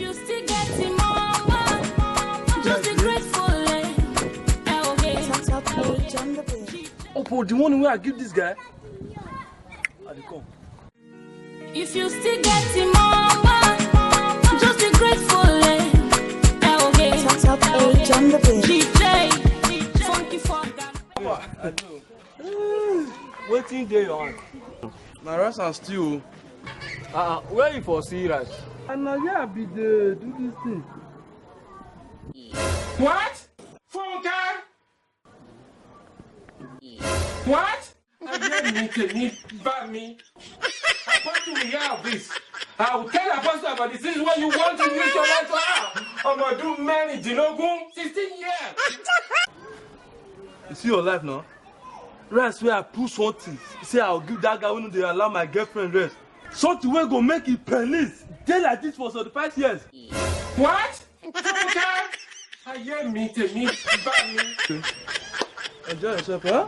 you still getting more, just be grateful. Oh, for the money where I give this guy, I dey come. If you still getting more, just be grateful. DJ, funky for I know. Waiting day your hand. My rice and stew. Where you for see rice? And now yeah, I be the do this thing. What? Funka? What? I hear me to me, but me. Apostle will hear of this. I will tell Apostle about this. This is what you want to use your life to have. I'm gonna do many, Dinogun, 16 years. You see your life now? Rest where I put something. Say I'll give that guy when they allow my girlfriend rest. Something will go make it pennies. Stay like this for 35 years. What? Funka? I hear me to me, but me. Enjoy yourself, huh?